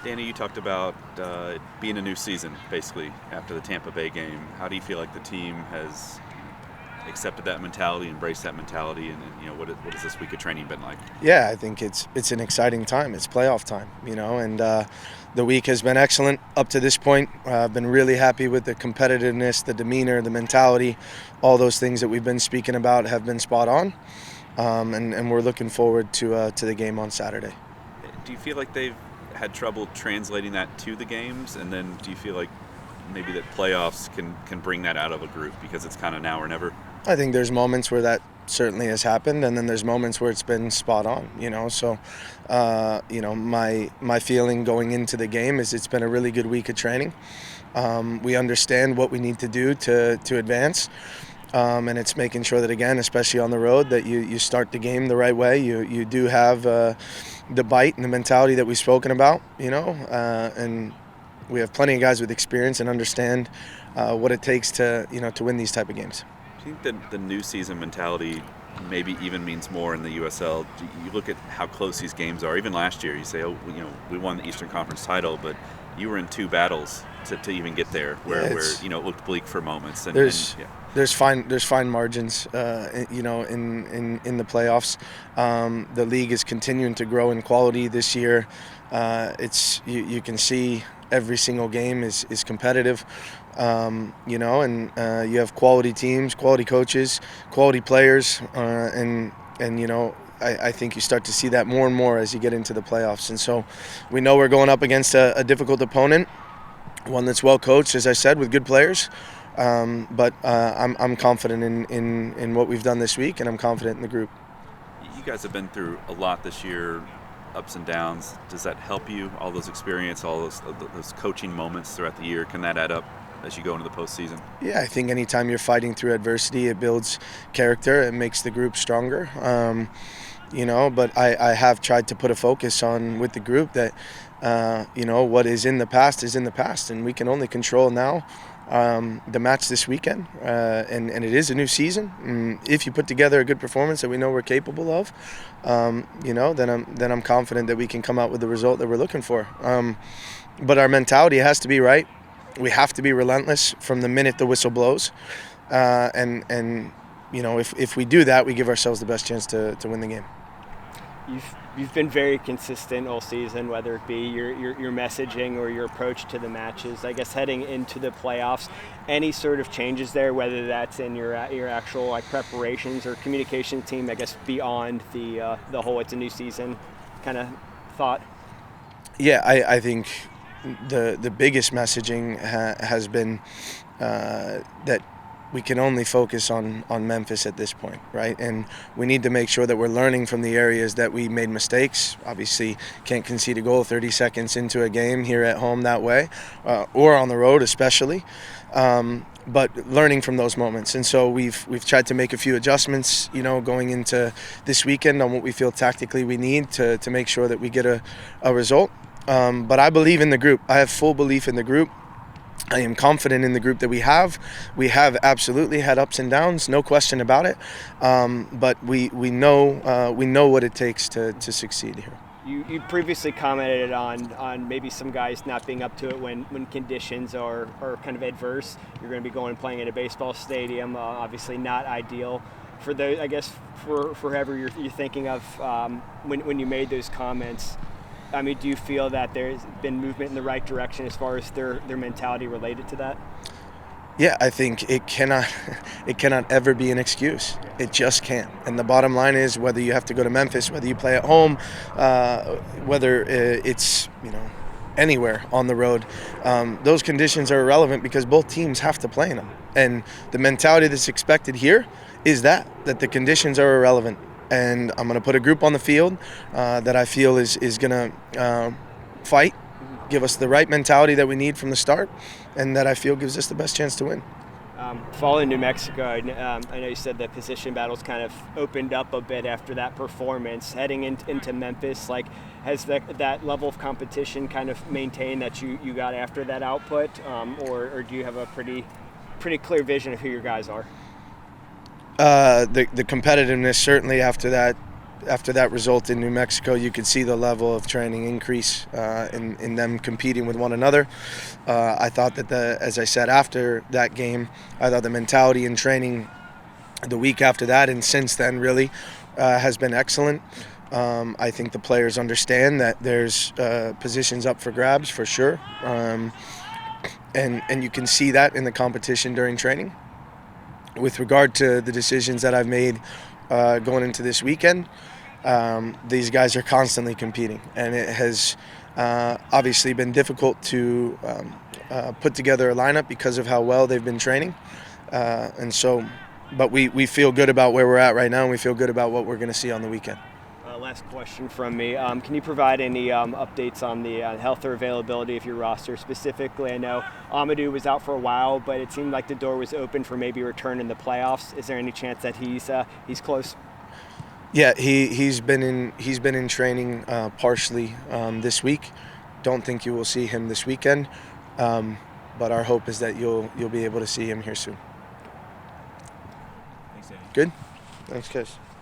Danny, you talked about it being a new season, basically, after the Tampa Bay game. How do you feel like the team has accepted that mentality, embraced that mentality, and what has this week of training been like? Yeah, I think it's an exciting time. It's playoff time, and the week has been excellent up to this point. I've been really happy with the competitiveness, the demeanor, the mentality. All those things that we've been speaking about have been spot on, and we're looking forward to the game on Saturday. Do you feel like they've had trouble translating that to the games, and then do you feel like maybe that playoffs can bring that out of a group because it's kind of now or never? I think there's moments where that certainly has happened, and then there's moments where it's been spot on. So my feeling going into the game is it's been a really good week of training. We understand what we need to do to advance. And it's making sure that, again, especially on the road, that you start the game the right way. You do have the bite and the mentality that we've spoken about, and we have plenty of guys with experience and understand what it takes to win these type of games. Do you think that the new season mentality maybe even means more in the USL? You look at how close these games are. Even last year, you say, we won the Eastern Conference title, but you were in two battles to even get there, where it looked bleak for moments. There's fine margins, in the playoffs. The league is continuing to grow in quality this year. You can see every single game is competitive, and you have quality teams, quality coaches, quality players, and I think you start to see that more and more as you get into the playoffs. And so we know we're going up against a difficult opponent, one that's well coached, as I said, with good players. But I'm confident in what we've done this week, and I'm confident in the group. You guys have been through a lot this year, ups and downs. Does that help you, all those experience, all those coaching moments throughout the year? Can that add up as you go into the postseason? Yeah, I think anytime you're fighting through adversity, it builds character. It makes the group stronger. But I have tried to put a focus on with the group that, what is in the past, and we can only control now the match this weekend, and it is a new season. And if you put together a good performance that we know we're capable of, then I'm confident that we can come out with the result that we're looking for. But our mentality has to be right. We have to be relentless from the minute the whistle blows, and if we do that, we give ourselves the best chance to win the game. You've been very consistent all season, whether it be your messaging or your approach to the matches. I guess heading into the playoffs, any sort of changes there, whether that's in your actual preparations or communication team, I guess beyond the whole it's a new season kind of thought? Yeah, I think the biggest messaging has been that we can only focus on Memphis at this point, right? And we need to make sure that we're learning from the areas that we made mistakes. Obviously, can't concede a goal 30 seconds into a game here at home that way, or on the road especially. But learning from those moments. And so we've tried to make a few adjustments, going into this weekend on what we feel tactically we need to make sure that we get a result. But I believe in the group. I have full belief in the group. I am confident in the group that we have. We have absolutely had ups and downs, no question about it. But we know what it takes to succeed here. You previously commented on maybe some guys not being up to it when conditions are kind of adverse. You're going to be going and playing at a baseball stadium, obviously not ideal. For those, I guess, for whoever you're thinking of when you made those comments, I mean, do you feel that there's been movement in the right direction as far as their mentality related to that? Yeah, I think it cannot ever be an excuse. It just can't. And the bottom line is, whether you have to go to Memphis, whether you play at home, whether it's anywhere on the road, those conditions are irrelevant because both teams have to play in them. And the mentality that's expected here is that the conditions are irrelevant. And I'm going to put a group on the field that I feel is going to fight, give us the right mentality that we need from the start, and that I feel gives us the best chance to win. Following New Mexico, I know you said that position battles kind of opened up a bit after that performance. Heading into Memphis, has that level of competition kind of maintained that you got after that output, or do you have a pretty clear vision of who your guys are? The competitiveness certainly after that after that result in New Mexico, you could see the level of training increase in them competing with one another. I thought that as I said after that game, I thought the mentality in training the week after that and since then really has been excellent. I think the players understand that there's positions up for grabs for sure, and you can see that in the competition during training. With regard to the decisions that I've made going into this weekend, these guys are constantly competing, and it has obviously been difficult to put together a lineup because of how well they've been training, but we feel good about where we're at right now, and we feel good about what we're going to see on the weekend. Last question from me. Can you provide any updates on the health or availability of your roster specifically? I know Amadou was out for a while, but it seemed like the door was open for maybe a return in the playoffs. Is there any chance that he's close? Yeah, he's been in training partially this week. Don't think you will see him this weekend, but our hope is that you'll be able to see him here soon. Thanks, Danny. Good. Thanks, guys.